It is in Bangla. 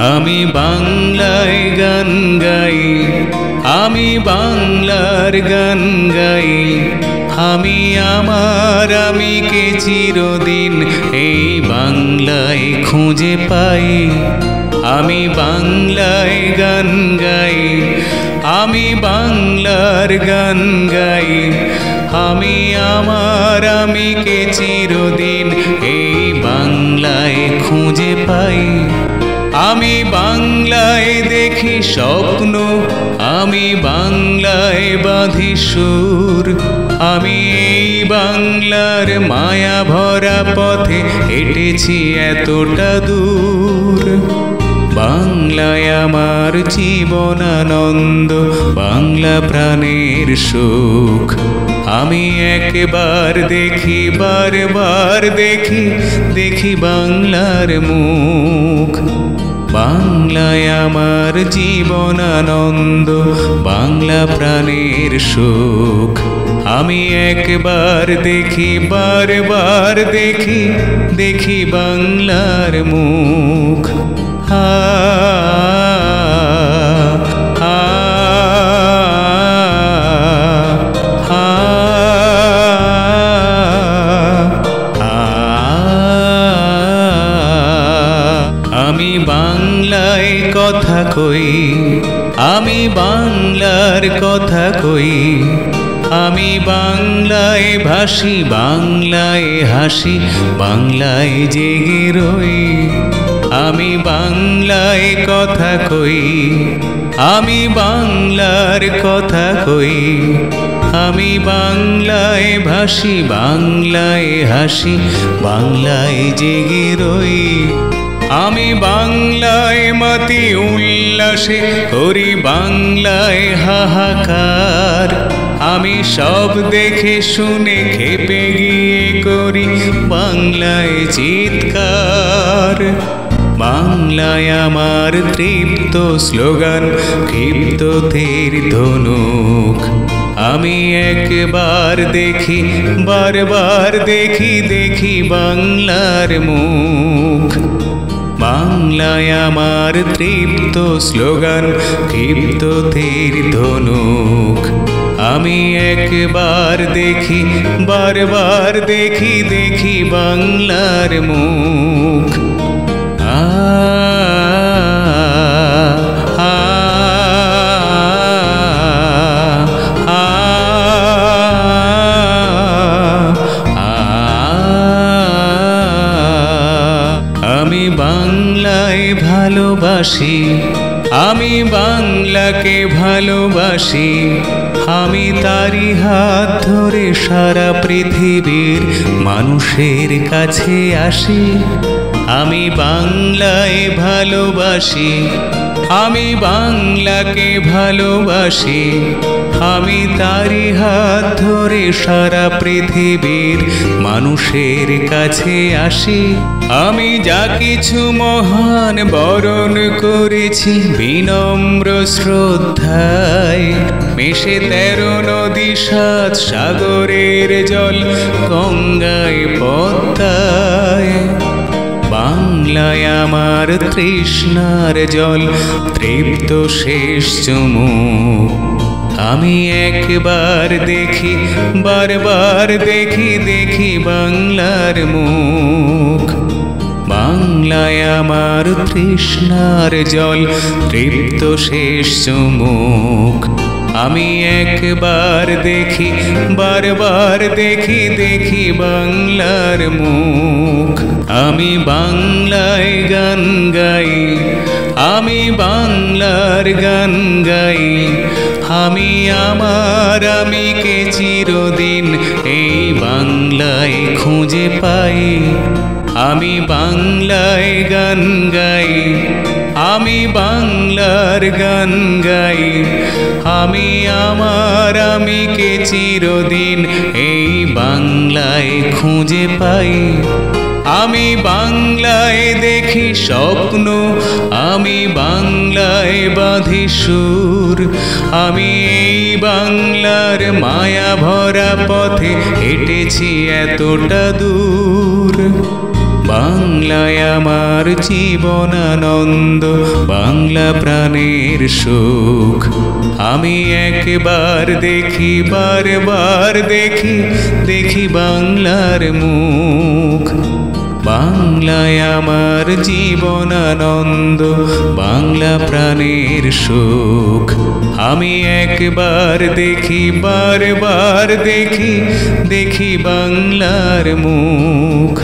আমি বাংলায় গান গাই, আমি বাংলার গান গাই। আমি আমার আমিকে চিরদিন এই বাংলায় খুঁজে পাই। আমি বাংলায় গান গাই, আমি বাংলার গান গাই। আমি আমার আমিকে চিরদিন এই বাংলায় খুঁজে পাই। আমি বাংলায় দেখি স্বপ্ন, আমি বাংলায় বাঁধি সুর। আমি এই বাংলার মায়া ভরা পথে হেঁটেছি এতটা দূর। বাংলায় আমার জীবন আনন্দ, বাংলা প্রাণের সুখ। আমি একবার দেখি, বারবার দেখি, দেখি বাংলার মুখ। বাংলায় আমার জীবন আনন্দ, বাংলা প্রাণের সুখ। আমি একবার দেখি, বারবার দেখি, দেখি বাংলার মুখ। আমি বাংলায় কথা কই, আমি বাংলার কথা কই। আমি বাংলায় ভাসি, বাংলায় হাসি, বাংলায় জেগে রই। আমি বাংলায় কথা কই, আমি বাংলার কথা কই। আমি বাংলায় ভাসি, বাংলায় হাসি, বাংলায় জেগে রই। আমি বাংলায় মাতি উল্লাসে করি, বাংলায় হাহাকার। আমি সব দেখে শুনে খেপে গিয়ে করি বাংলায় চিৎকার। বাংলায় আমার তৃপ্ত স্লোগান, ক্ষিপ্ত তীর ধনুক। আমি একবার দেখি, বারবার দেখি, দেখি বাংলার মুখ। বাংলায় আমার তৃপ্ত স্লোগান, ক্ষিপ্ত তীর ধনুক। আমি একবার দেখি, বারবার দেখি, দেখি বাংলার মুখ। আমি বাংলায় ভালোবাসি, আমি বাংলাকে ভালোবাসি। আমি তারি হাত ধরে সারা পৃথিবীর মানুষের কাছে আসি। আমি বাংলায় ভালোবাসি, আমি বাংলাকে ভালোবাসি। আমি তারি হাত ধরে সারা পৃথিবীর মানুষের কাছে আসি। আমি যা কিছু মহান বরণ করেছি বিনম্র শ্রদ্ধায়। মেশে 13 নদী 7 সাগরের জল, গঙ্গায় পদ্মায়। বাংলায় আমার তৃষ্ণার জল, তৃপ্ত শেষ চুমুক। আমি একবার দেখি, বারবার দেখি, দেখি বাংলার মুখ। বাংলায় আমার তৃষ্ণার জল, তৃপ্ত শেষ চুমুক। আমি একবার দেখি, বারবার দেখি, দেখি বাংলার মুখ। আমি বাংলায় গান গাই, আমি বাংলার গান গাই। আমি আমার আমিকে চিরদিন এই বাংলায় খুঁজে পাই। আমি বাংলায় গান গাই, আমি বাংলার গান গাই। আমি আমার আমিকে চিরদিন এই বাংলায় খুঁজে পাই। আমি বাংলায় দেখি স্বপ্ন, আমি বাংলায় বাঁধি সুর। আমি এই বাংলার মায়া ভরা পথে হেঁটেছি এতটা দূর। বাংলায় আমার জীবনানন্দ, বাংলা প্রাণের সুখ। আমি একবার দেখি, বারবার দেখি, দেখি বাংলার মুখ। বাংলায় আমার জীবনানন্দ, বাংলা প্রাণের সুখ। আমি একবার দেখি, বারবার দেখি, দেখি বাংলার মুখ।